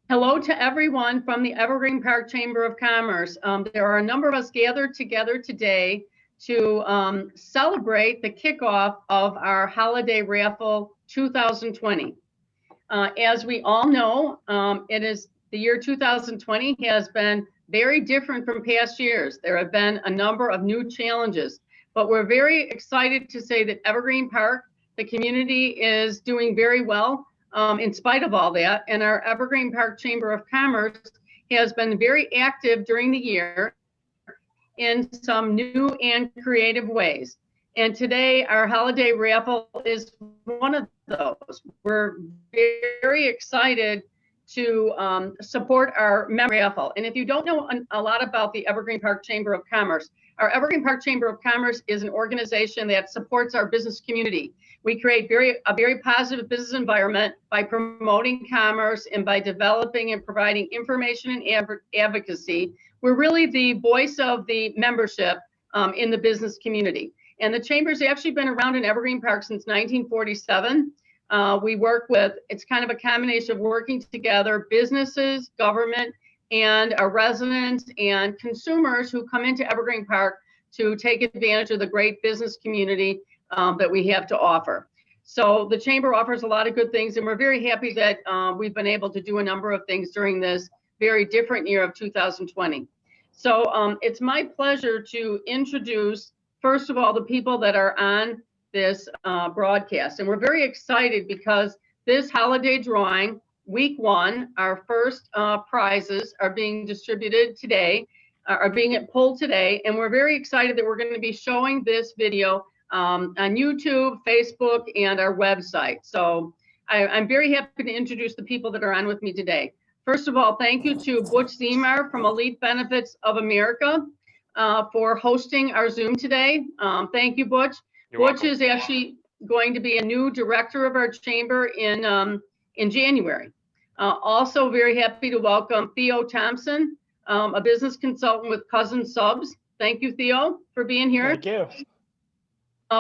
Hello to everyone from the Evergreen Park Chamber of Commerce. There are a number of us gathered together today to celebrate the kickoff of our holiday raffle 2020. As we all know, the year 2020 has been very different from past years. There have been a number of new challenges, but we're very excited to say that Evergreen Park, the community, is doing very well in spite of all that. And our Evergreen Park Chamber of Commerce has been very active during the year in some new and creative ways. And today, our holiday raffle is one of those. We're very excited to support our member raffle. And if you don't know a lot about the Evergreen Park Chamber of Commerce, our Evergreen Park Chamber of Commerce is an organization that supports our business community. We create a very positive business environment by promoting commerce and by developing and providing information and advocacy. We're really the voice of the membership in the business community. And the Chamber's actually been around in Evergreen Park since 1947. We work with, it's kind of a combination of working together, businesses, government, and our residents and consumers who come into Evergreen Park to take advantage of the great business community that we have to offer. So the Chamber offers a lot of good things, and we're very happy that we've been able to do a number of things during this very different year of 2020. So it's my pleasure to introduce, first of all, the people that are on this broadcast. And we're very excited because this holiday drawing, week one, our first prizes are being distributed today, are being pulled today. And we're very excited that we're going to be showing this video on YouTube, Facebook, and our website. So I'm very happy to introduce the people that are on with me today. First of all, thank you to Butch Zemar from Elite Benefits of America for hosting our Zoom today. Thank you, Butch. Butch is actually going to be a new director of our chamber in January. Also very happy to welcome Theo Thompson, a business consultant with Cousin Subs. Thank you, Theo, for being here. Thank you.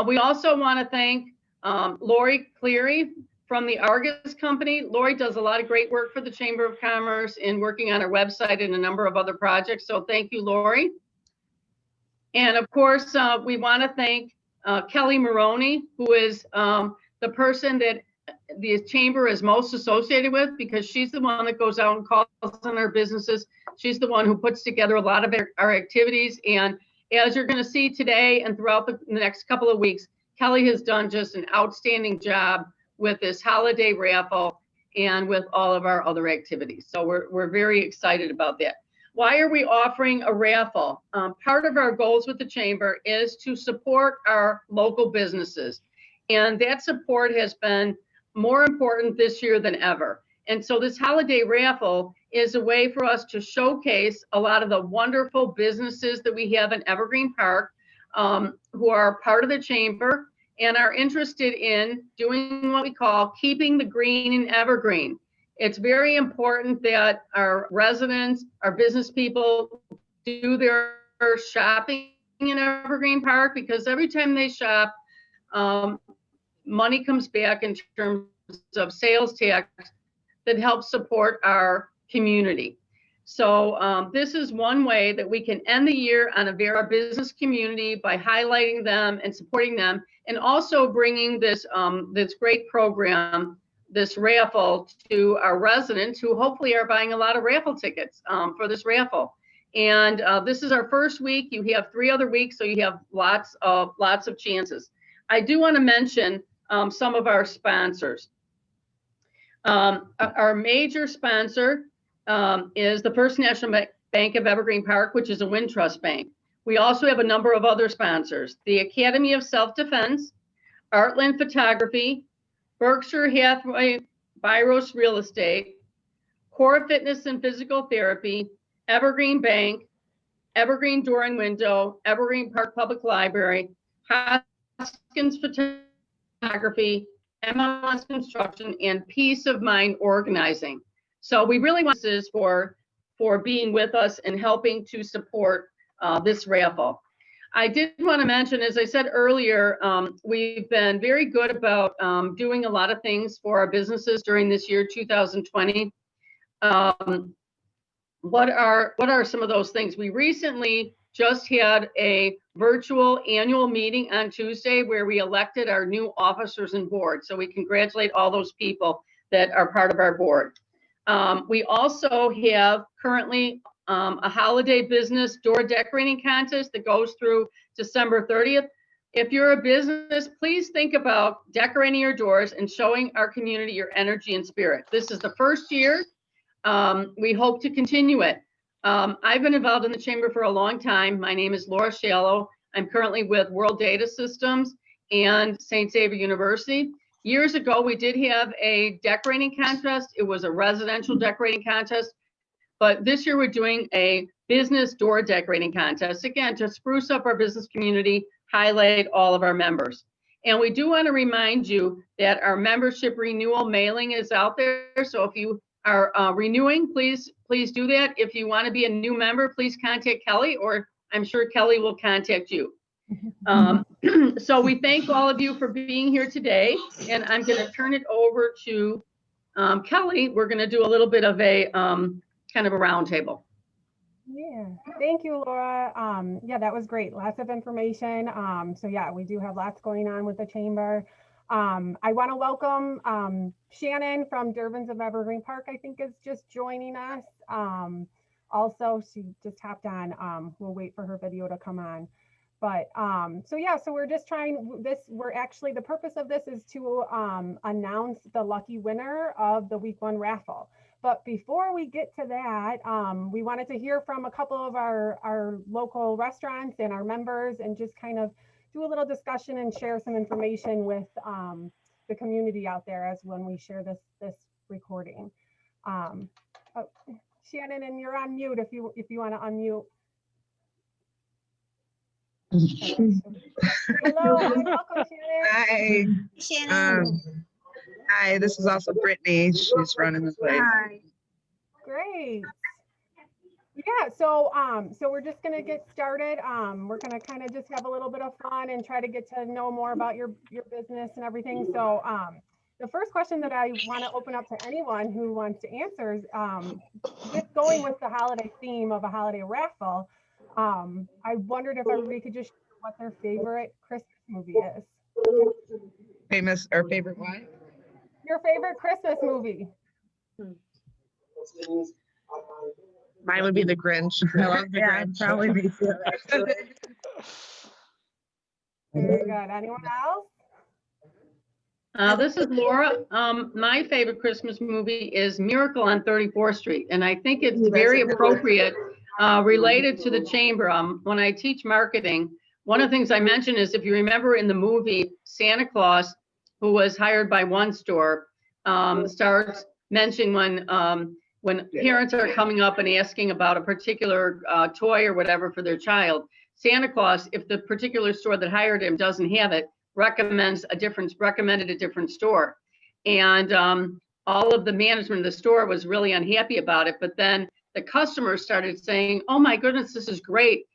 We also want to thank Lori Cleary from the Argus Company. Lori does a lot of great work for the Chamber of Commerce in working on our website and a number of other projects. So thank you, Lori. And of course, we want to thank Kelly Moroney, who is the person that the Chamber is most associated with, because she's the one that goes out and calls on our businesses. She's the one who puts together a lot of our activities. And as you're going to see today and throughout the next couple of weeks, Kelly has done just an outstanding job with this holiday raffle and with all of our other activities. So we're very excited about that. Why are we offering a raffle? Part of our goals with the Chamber is to support our local businesses. And that support has been more important this year than ever. And so this holiday raffle is a way for us to showcase a lot of the wonderful businesses that we have in Evergreen Park who are part of the Chamber and are interested in doing what we call keeping the green in Evergreen. It's very important that our residents, our business people do their shopping in Evergreen Park, because every time they shop, money comes back in terms of sales tax that helps support our community. So this is one way that we can end the year on our business community by highlighting them and supporting them, and also bringing this this great program, this raffle, to our residents who hopefully are buying a lot of raffle tickets for this raffle. And this is our first week. You have 3 other weeks, so you have lots of chances. I do want to mention some of our sponsors. Our major sponsor is the First National Bank of Evergreen Park, which is a Wintrust bank. We also have a number of other sponsors: the Academy of Self-Defense, Artland Photography, Berkshire Hathaway Byros Real Estate, Core Fitness and Physical Therapy, Evergreen Bank, Evergreen Door and Window, Evergreen Park Public Library, Hoskins Photography, MLS Construction, and Peace of Mind Organizing. So we really want this for being with us and helping to support this raffle. I did want to mention, as I said earlier, we've been very good about doing a lot of things for our businesses during this year, 2020. What are some of those things? We recently just had a virtual annual meeting on Tuesday where we elected our new officers and board. So we congratulate all those people that are part of our board. We also have currently a holiday business door decorating contest that goes through December 30th. If you're a business, please think about decorating your doors and showing our community your energy and spirit. This is the first year. We hope to continue it. I've been involved in the chamber for a long time. My name is Laura Shallow. I'm currently with World Data Systems and St. Xavier University. Years ago, we did have a decorating contest. It was a residential decorating contest. But this year, we're doing a business door decorating contest, again, to spruce up our business community, highlight all of our members. And we do want to remind you that our membership renewal mailing is out there. So if you are renewing, please do that. If you want to be a new member, please contact Kelly, or I'm sure Kelly will contact you. So we thank all of you for being here today, and I'm going to turn it over to Kelly. We're going to do a little bit of a kind of a roundtable. Yeah, thank you, Laura. Yeah, that was great. Lots of information. So yeah, we do have lots going on with the chamber. I want to welcome Shannon from Durbin's of Evergreen Park, I think is just joining us. Also, she just hopped on. We'll wait for her video to come on. But so yeah, so we're just trying this. We're actually, the purpose of this is to announce the lucky winner of the week 1 raffle. But before we get to that, we wanted to hear from a couple of our local restaurants and our members and just kind of do a little discussion and share some information with the community out there as when we share this recording. Oh, Shannon, and you're on mute if you want to unmute. Hello, welcome, Shannon. Hi. Shannon. Hi, this is also Brittany. She's running the place. Hi. Great. Yeah, so so we're just gonna get started. We're gonna kind of just have a little bit of fun and try to get to know more about your business and everything. So the first question that I want to open up to anyone who wants to answer is just going with the holiday theme of a holiday raffle. I wondered if everybody could just share what their favorite Christmas movie is. Famous or favorite what? Your favorite Christmas movie. Mine would be The Grinch. I love The Grinch. Probably me too, actually. Very good. Anyone else? This is Laura. My favorite Christmas movie is Miracle on 34th Street, and I think it's very appropriate related to the chamber. When I teach marketing, one of the things I mention is, if you remember in the movie, Santa Claus, who was hired by one store, starts mentioning when parents are coming up and asking about a particular toy or whatever for their child, Santa Claus, if the particular store that hired him doesn't have it, recommended a different store. And all of the management of the store was really unhappy about it. But then the customers started saying, oh my goodness, this is great.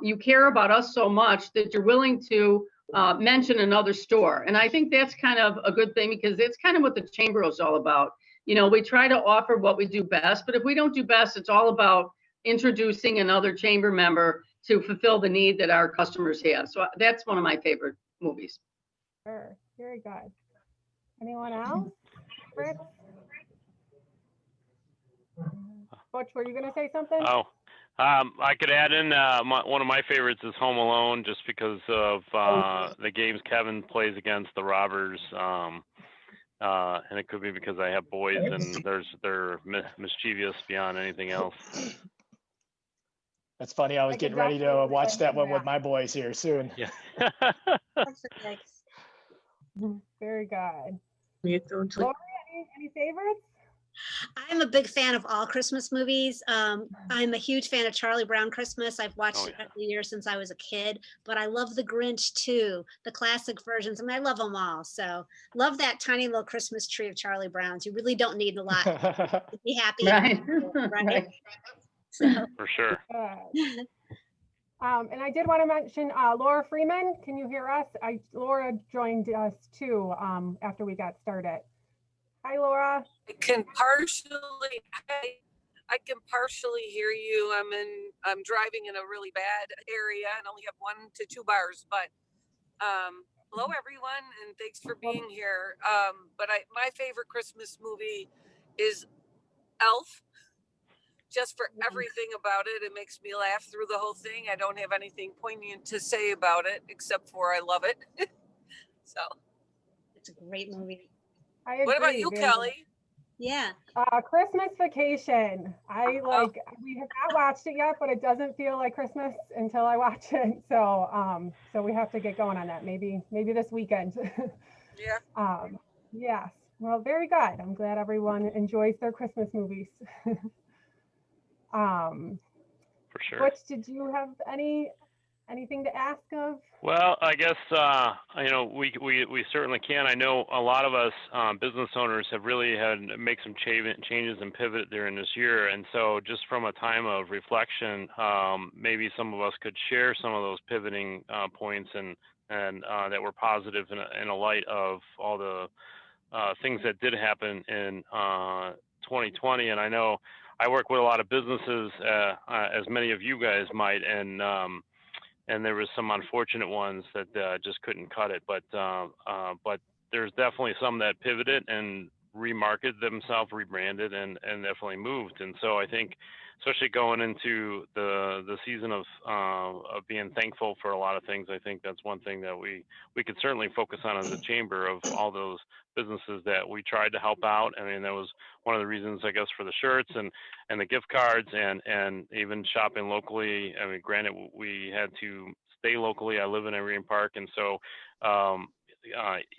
You care about us so much that you're willing to mention another store. And I think that's kind of a good thing, because it's kind of what the chamber is all about. You know, we try to offer what we do best, but if we don't do best, it's all about introducing another chamber member to fulfill the need that our customers have. So that's one of my favorite movies. Sure. Very good. Anyone else? Fritz? Butch, were you going to say something? Oh, I could add in one of my favorites is Home Alone, just because of the games Kevin plays against the robbers. And it could be because I have boys and they're mischievous beyond anything else. That's funny. I was getting ready to watch that one with my boys here soon. Yeah. Very good. Lori, any favorites? I'm a big fan of all Christmas movies. I'm a huge fan of Charlie Brown Christmas. I've watched it every year since I was a kid, but I love The Grinch too, the classic versions. I mean, I love them all. So love that tiny little Christmas tree of Charlie Brown's. You really don't need a lot to be happy. Right. Right? So. For sure. And I did want to mention Laura Freeman. Can you hear us? Laura joined us too after we got started. Hi, Laura. I can partially, I can partially hear you. I'm driving in a really bad area and only have 1 to 2 bars, but hello everyone, and thanks for being here. But my favorite Christmas movie is Elf. Just for everything about it. It makes me laugh through the whole thing. I don't have anything poignant to say about it, except for I love it. So. It's a great movie. I agree. What about you, Kelly? Yeah. Christmas Vacation. We have not watched it yet, but it doesn't feel like Christmas until I watch it. So, so we have to get going on that. Maybe this weekend. Yeah. Yes. Well, very good. I'm glad everyone enjoys their Christmas movies. For sure. Butch, did you have anything to ask of? Well, I guess we certainly can. I know a lot of us business owners have really had to make some changes and pivot during this year, and so just from a time of reflection, maybe some of us could share some of those pivoting points and that were positive in a light of all the things that did happen in 2020. And I know I work with a lot of businesses, as many of you guys might, and there was some unfortunate ones that just couldn't cut it. But there's definitely some that pivoted and remarketed themselves, rebranded, and definitely moved. And so I think, especially going into the season of being thankful for a lot of things, I think that's one thing that we could certainly focus on as a chamber, of all those businesses that we tried to help out. I mean, that was one of the reasons, I guess, for the shirts and the gift cards and even shopping locally. I mean, granted, we had to stay locally. I live in Evergreen Park, and so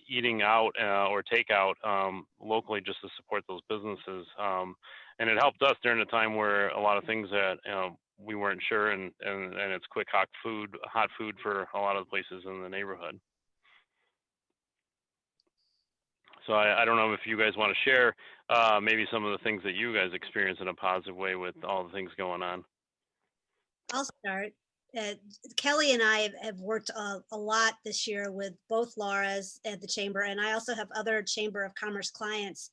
eating out or takeout locally just to support those businesses. And it helped us during a time where a lot of things that we weren't sure, and it's quick hot food for a lot of the places in the neighborhood. So I don't know if you guys want to share maybe some of the things that you guys experience in a positive way with all the things going on. I'll start. Kelly and I have worked a lot this year with both Laura's at the Chamber, and I also have other Chamber of Commerce clients,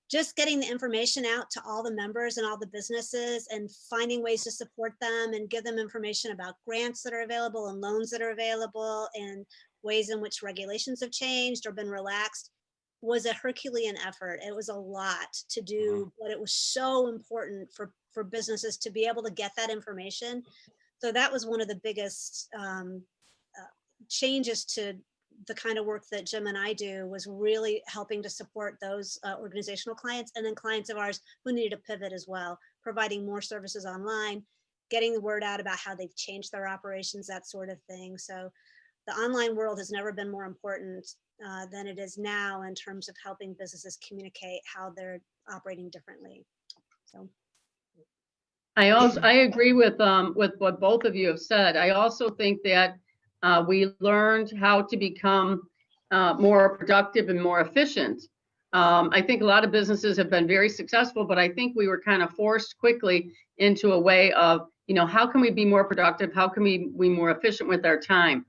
just getting the information out to all the members and all the businesses and finding ways to support them and give them information about grants that are available and loans that are available and ways in which regulations have changed or been relaxed. Was a Herculean effort. It was a lot to do, but it was so important for businesses to be able to get that information. So that was one of the biggest changes to the kind of work that Jim and I do, was really helping to support those organizational clients, and then clients of ours who needed a pivot as well, providing more services online, getting the word out about how they've changed their operations, that sort of thing. So the online world has never been more important than it is now in terms of helping businesses communicate how they're operating differently. So I agree with what both of you have said. I also think that we learned how to become more productive and more efficient. I think a lot of businesses have been very successful, but I think we were kind of forced quickly into a way of, how can we be more productive? How can we be more efficient with our time?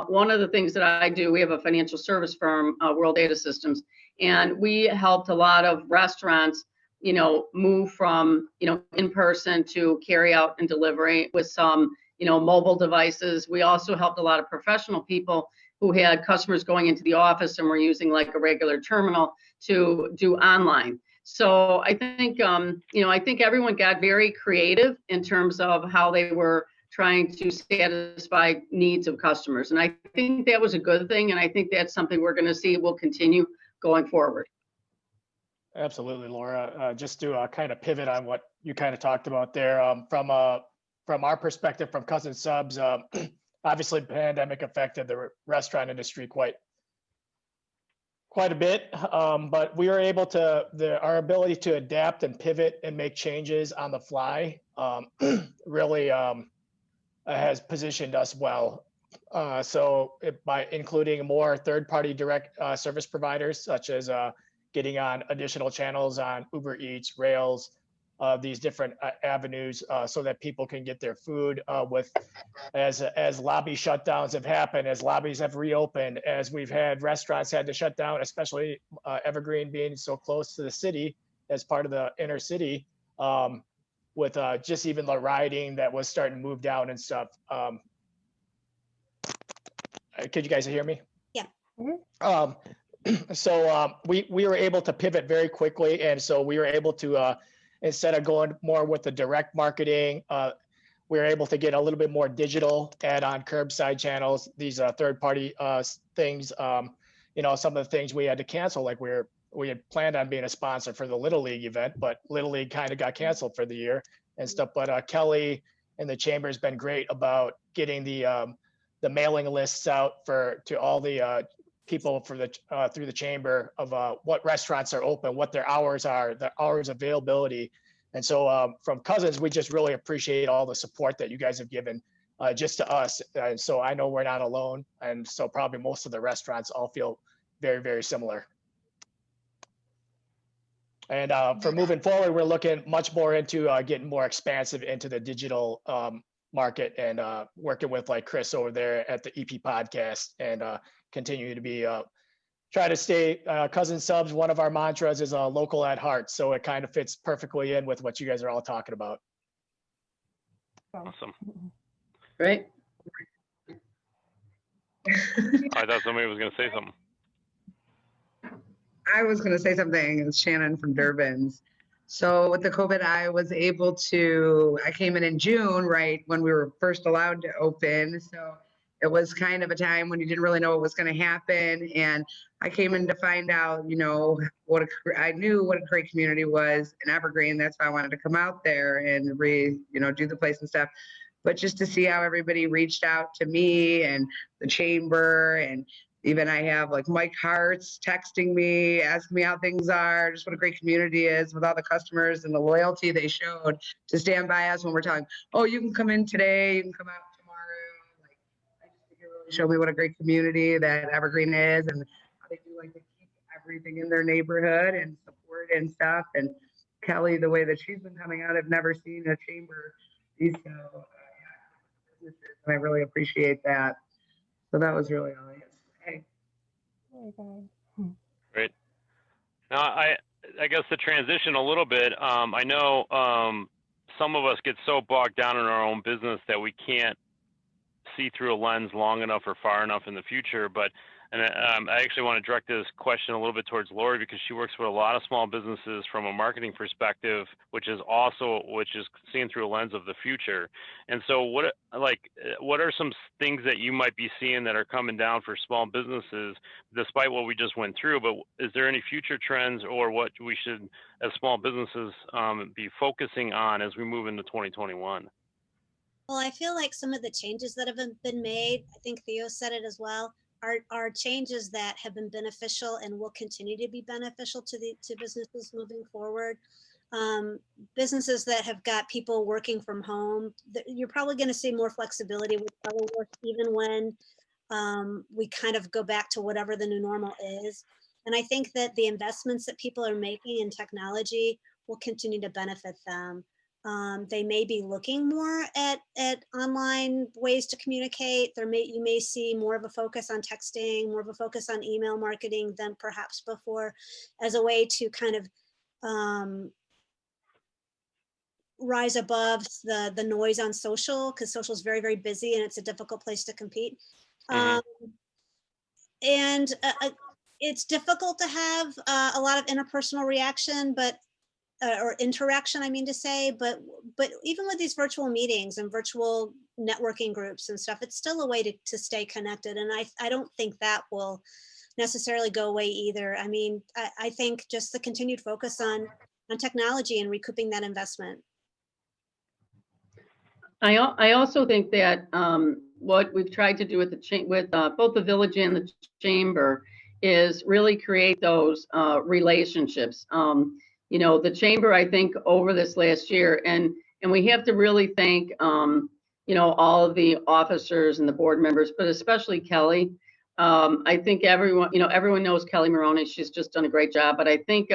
One of the things that I do, we have a financial service firm, World Data Systems, and we helped a lot of restaurants, move from, in person to carry out and delivery with some, mobile devices. We also helped a lot of professional people who had customers going into the office and were using like a regular terminal to do online. So I think, I think everyone got very creative in terms of how they were trying to satisfy needs of customers. And I think that was a good thing. And I think that's something we're going to see will continue going forward. Absolutely, Laura. Just to kind of pivot on what you kind of talked about there, from our perspective, from Cousin Subs, obviously the pandemic affected the restaurant industry quite a bit, but we were able to, our ability to adapt and pivot and make changes on the fly really has positioned us well. So by including more third-party direct service providers, such as getting on additional channels on Uber Eats, Rails, these different avenues so that people can get their food as lobby shutdowns have happened, as lobbies have reopened, as we've had restaurants had to shut down, especially Evergreen being so close to the city as part of the inner city, with just even the rioting that was starting to move down and stuff. Could you guys hear me? Yeah. So we were able to pivot very quickly, and so we were able to instead of going more with the direct marketing, we were able to get a little bit more digital, add on curbside channels, these third-party things. You know, some of the things we had to cancel, like we had planned on being a sponsor for the Little League event, but Little League kind of got canceled for the year and stuff. But Kelly and the chamber has been great about getting the mailing lists out to all the people for the through the chamber of what restaurants are open, what their hours are, the hours availability. And so from Cousins, we just really appreciate all the support that you guys have given just to us. And so I know we're not alone. And so probably most of the restaurants all feel very, very similar. And for moving forward, we're looking much more into getting more expansive into the digital market and working with like Chris over there at the EP podcast and continue to be try to stay Cousin Subs. One of our mantras is local at heart. So it kind of fits perfectly in with what you guys are all talking about. Awesome. Right. I thought somebody was going to say something. I was going to say something. It's Shannon from Durbin's. So with the COVID, I came in June, right when we were first allowed to open. So it was kind of a time when you didn't really know what was going to happen. And I came in to find out, you know, I knew what a great community was in Evergreen. That's why I wanted to come out there and do the place and stuff. But just to see how everybody reached out to me and the chamber, and even I have like Mike Hartz texting me, asking me how things are, just what a great community is with all the customers and the loyalty they showed to stand by us when we're talking, oh, you can come in today, you can come out tomorrow. Like, I just think it really showed me what a great community that Evergreen is and how they do like to keep everything in their neighborhood and support and stuff. And Kelly, the way that she's been coming out, I've never seen a chamber be so businesses, and I really appreciate that. So that was really all I had to say. Great. Now, I guess to transition a little bit, I know some of us get so bogged down in our own business that we can't see through a lens long enough or far enough in the future. And I actually want to direct this question a little bit towards Lori, because she works with a lot of small businesses from a marketing perspective, which is seeing through a lens of the future. And so what are some things that you might be seeing that are coming down for small businesses, despite what we just went through? But is there any future trends or what we should, as small businesses, be focusing on as we move into 2021? Well, I feel like some of the changes that have been made, I think Theo said it as well, are changes that have been beneficial and will continue to be beneficial to businesses moving forward. Businesses that have got people working from home, you're probably going to see more flexibility with telework, even when we kind of go back to whatever the new normal is. And I think that the investments that people are making in technology will continue to benefit them. They may be looking more at online ways to communicate. You may see more of a focus on texting, more of a focus on email marketing than perhaps before, as a way to kind of rise above the noise on social, because social is very, very busy and it's a difficult place to compete. And it's difficult to have a lot of interpersonal reaction, or interaction, I mean to say, but even with these virtual meetings and virtual networking groups and stuff, it's still a way to stay connected. And I don't think that will necessarily go away either. I mean, I think just the continued focus on technology and recouping that investment. I also think that what we've tried to do with both the village and the chamber is really create those relationships. The chamber, I think, over this last year, and we have to really thank, all of the officers and the board members, but especially Kelly. I think everyone knows Kelly Moroney. She's just done a great job. But I think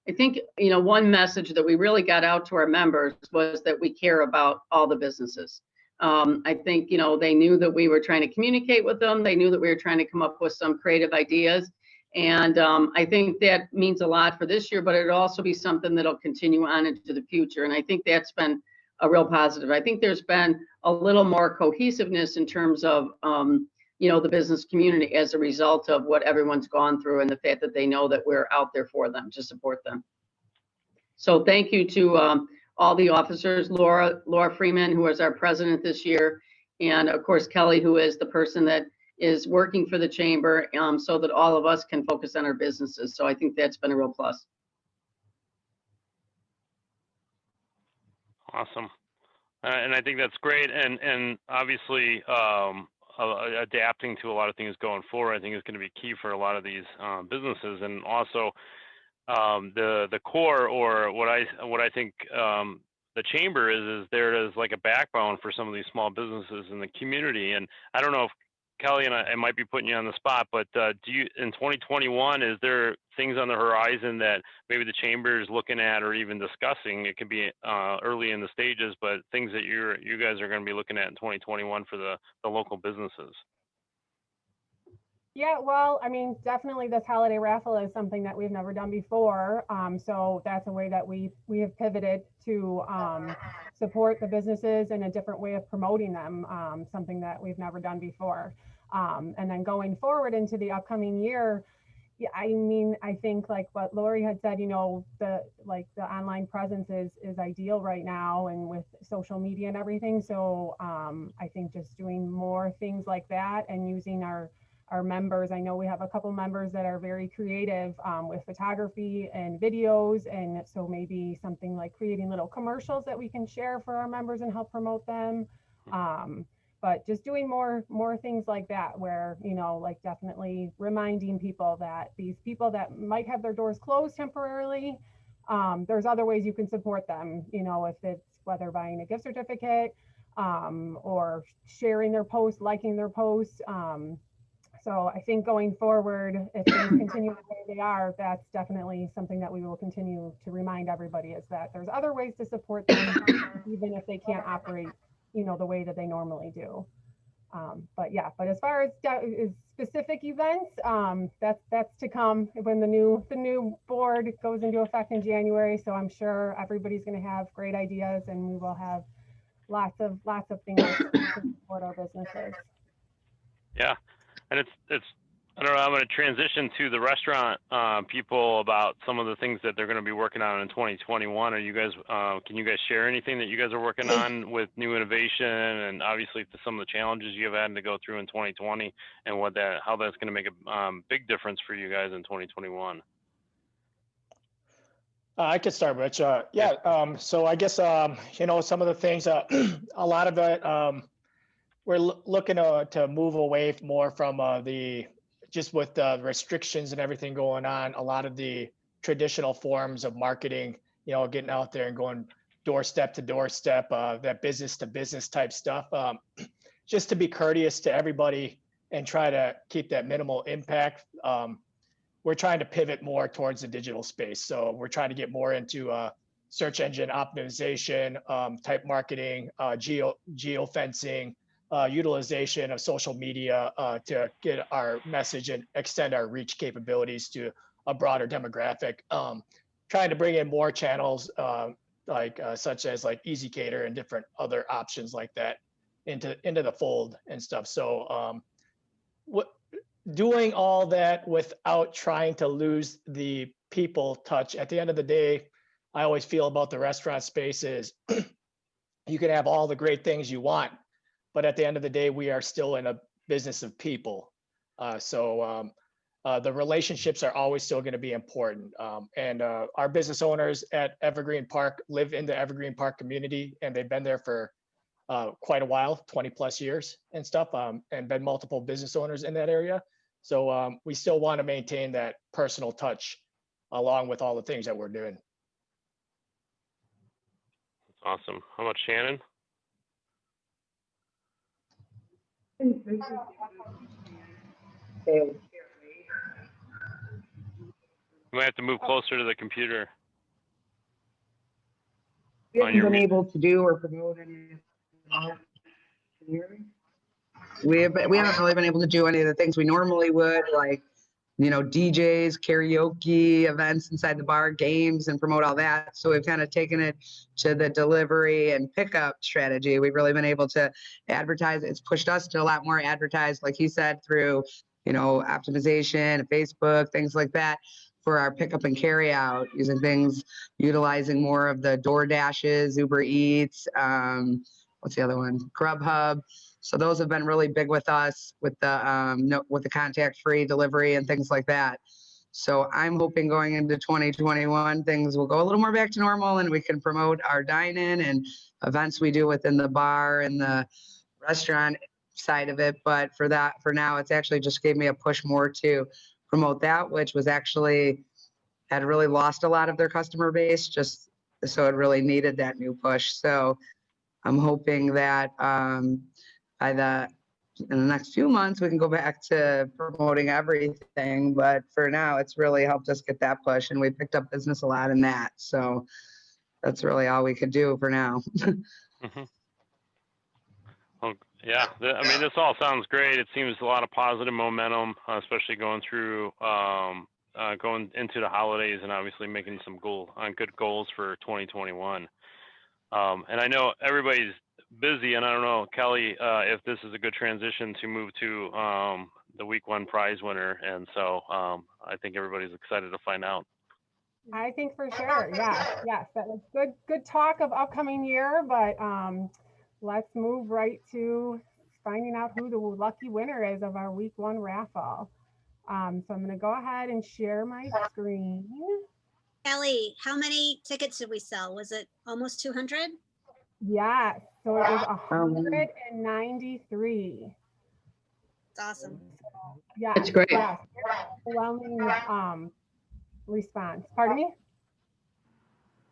I think, one message that we really got out to our members was that we care about all the businesses. I think, they knew that we were trying to communicate with them. They knew that we were trying to come up with some creative ideas. And I think that means a lot for this year, but it'll also be something that'll continue on into the future. And I think that's been a real positive. I think there's been a little more cohesiveness in terms of, the business community as a result of what everyone's gone through and the fact that they know that we're out there for them to support them. So thank you to all the officers, Laura Freeman, who is our president this year, and of course Kelly, who is the person that is working for the chamber, so that all of us can focus on our businesses. So I think that's been a real plus. Awesome. And I think that's great. And obviously, adapting to a lot of things going forward, I think is going to be key for a lot of these businesses. And also the core, or what I think the chamber is there as like a backbone for some of these small businesses in the community. And I don't know if Kelly, and I might be putting you on the spot, but do you, in 2021, is there things on the horizon that maybe the chamber is looking at or even discussing? It could be early in the stages, but things that you guys are going to be looking at in 2021 for the local businesses. Yeah, well, I mean, definitely this holiday raffle is something that we've never done before. So that's a way that we have pivoted to support the businesses in a different way of promoting them, something that we've never done before. And then going forward into the upcoming year, yeah, I mean, I think like what Lori had said, the online presence is ideal right now, and with social media and everything. So I think just doing more things like that and using our members. I know we have a couple members that are very creative with photography and videos. And so maybe something like creating little commercials that we can share for our members and help promote them. But just doing more things like that, where, like definitely reminding people that these people that might have their doors closed temporarily, there's other ways you can support them, if it's whether buying a gift certificate or sharing their posts, liking their posts. So I think going forward, if things continue the way they are, that's definitely something that we will continue to remind everybody, is that there's other ways to support them, even if they can't operate, the way that they normally do. But as far as specific events, that's to come when the new board goes into effect in January. So I'm sure everybody's going to have great ideas, and we will have lots of things to support our businesses. Yeah. And it's I don't know, I'm going to transition to the restaurant people about some of the things that they're going to be working on in 2021. Are you guys, can you guys share anything that you guys are working on with new innovation, and obviously some of the challenges you have had to go through in 2020, and how that's going to make a big difference for you guys in 2021? I could start, Rich. So I guess, some of the things, a lot of it, we're looking to move away more from just with the restrictions and everything going on, a lot of the traditional forms of marketing, getting out there and going doorstep to doorstep, that business to business type stuff, just to be courteous to everybody and try to keep that minimal impact. We're trying to pivot more towards the digital space. So we're trying to get more into search engine optimization, type marketing, geofencing, utilization of social media to get our message and extend our reach capabilities to a broader demographic. Trying to bring in more channels such as like EasyCater and different other options like that into the fold and stuff. So doing all that without trying to lose the people touch. At the end of the day, I always feel about the restaurant space is you can have all the great things you want, but at the end of the day, we are still in a business of people. So the relationships are always still going to be important. And our business owners at Evergreen Park live in the Evergreen Park community, and they've been there for quite a while, 20 plus years and stuff, and been multiple business owners in that area. So we still want to maintain that personal touch along with all the things that we're doing. Awesome. How about Shannon? You might have to move closer to the computer. We On haven't your been able to do or promote any. Can you hear me? We haven't really been able to do any of the things we normally would, like, DJs, karaoke, events inside the bar, games, and promote all that. So we've kind of taken it to the delivery and pickup strategy. We've really been able to advertise. It's pushed us to a lot more advertise, like he said, through, optimization, Facebook, things like that, for our pickup and carry out, utilizing more of the DoorDashes, Uber Eats, what's the other one? Grubhub. So those have been really big with us with the contact-free delivery and things like that. So I'm hoping going into 2021, things will go a little more back to normal and we can promote our dine-in and events we do within the bar and the restaurant side of it. But for now, it's actually just gave me a push more to promote that, which was actually had really lost a lot of their customer base, just so it really needed that new push. So I'm hoping that in the next few months, we can go back to promoting everything. But for now, it's really helped us get that push, and we picked up business a lot in that. So that's really all we could do for now. Mm-hmm. Well, yeah, this all sounds great. It seems a lot of positive momentum, especially going through, going into the holidays, and obviously making some good goals for 2021. And I know everybody's busy, and I don't know, Kelly, if this is a good transition to move to the week one prize winner. And so I think everybody's excited to find out. I think for sure. Yes. That was good talk of upcoming year, but let's move right to finding out who the lucky winner is of our week one raffle. So I'm going to go ahead and share my screen. Kelly, how many tickets did we sell? Was it almost 200? Yeah, so it was 193. That's awesome. Yeah, That's great. Yeah, overwhelming response. Pardon me?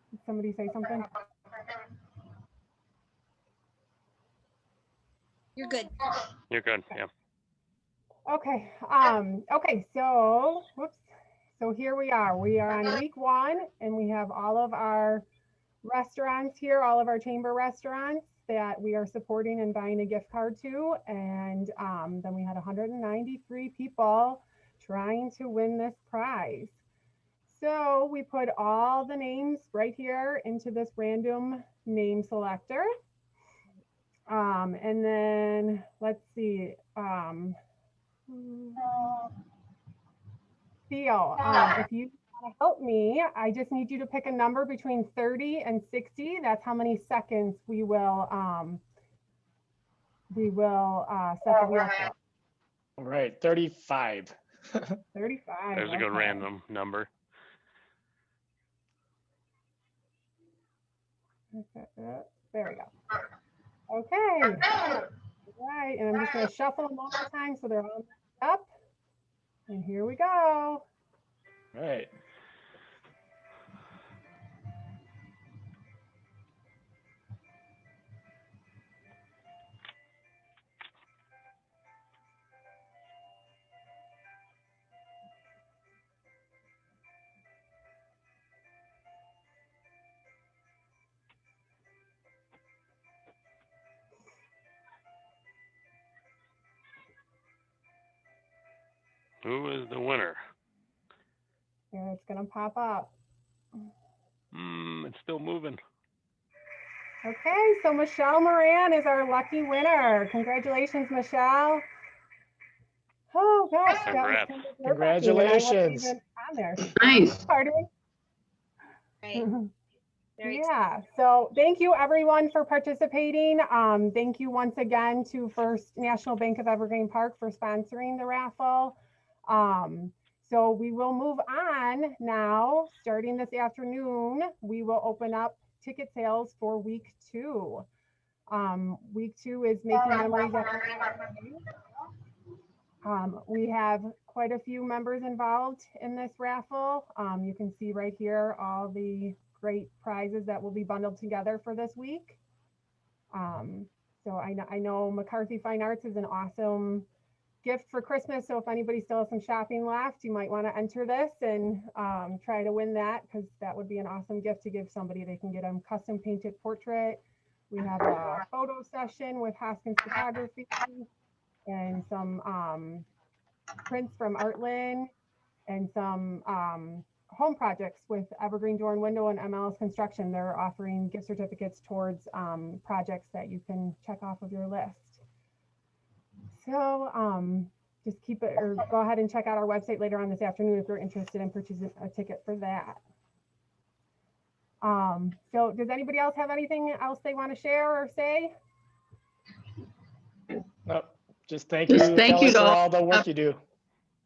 Did somebody say something? You're good. You're good. Yeah. Okay. Okay. So, whoops. So here we are. We are on week one, and we have all of our restaurants here, all of our chamber restaurants that we are supporting and buying a gift card to. And then we had 193 people trying to win this prize. So we put all the names right here into this random name selector. And then let's see. Theo, if you want to help me, I just need you to pick a number between 30 and 60. That's how many seconds we will set the wheel for. All right, 35. 35. There's a good random number. There we go. Okay. All right, and I'm just going to shuffle them one more time so they're all up. And here we go. All right. Who is the winner? Here, it's going to pop up. It's still moving. Okay, so Michelle Moran is our lucky winner. Congratulations, Michelle. Oh gosh, Congrats. that was Congratulations. on there. Nice. Pardon me. Great. Very Yeah, so thank you everyone for participating. Thank you once again to First National Bank of Evergreen Park for sponsoring the raffle. So we will move on now. Starting this afternoon, we will open up ticket sales for week two. Week two is making memories. We have quite a few members involved in this raffle. You can see right here all the great prizes that will be bundled together for this week. So I know McCarthy Fine Arts is an awesome gift for Christmas. So if anybody still has some shopping left, you might want to enter this and try to win that, because that would be an awesome gift to give somebody. They can get a custom painted portrait. We have a photo session with Hoskins Photography and some prints from Artland and some home projects with Evergreen Door and Window and MLS Construction. They're offering gift certificates towards projects that you can check off of your list. So just keep it, or go ahead and check out our website later on this afternoon if you're interested in purchasing a ticket for that. So does anybody else have anything else they want to share or say? No, just thank you, Just thank Kelly, you for all. all the work you do.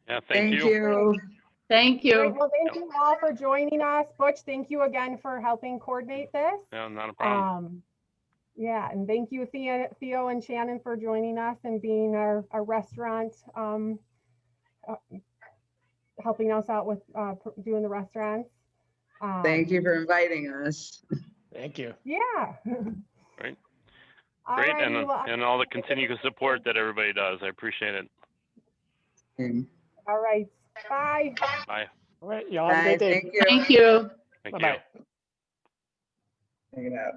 Yeah, Thank you. Thank Great. you. Well, thank you all for joining us. Butch, thank you again for helping coordinate this. Yeah, not a problem. Yeah, and thank you, Theo and Shannon, for joining us and being our restaurant, helping us out with doing the restaurants. Thank you for inviting us. Thank you. Yeah. Great. All Great, righty, well, and all the continued support that everybody does. I appreciate it. all right. Bye. Bye. All right, y'all have a Bye. great day. Thank you. Thank you. Thank you. Bye-bye. Check it out.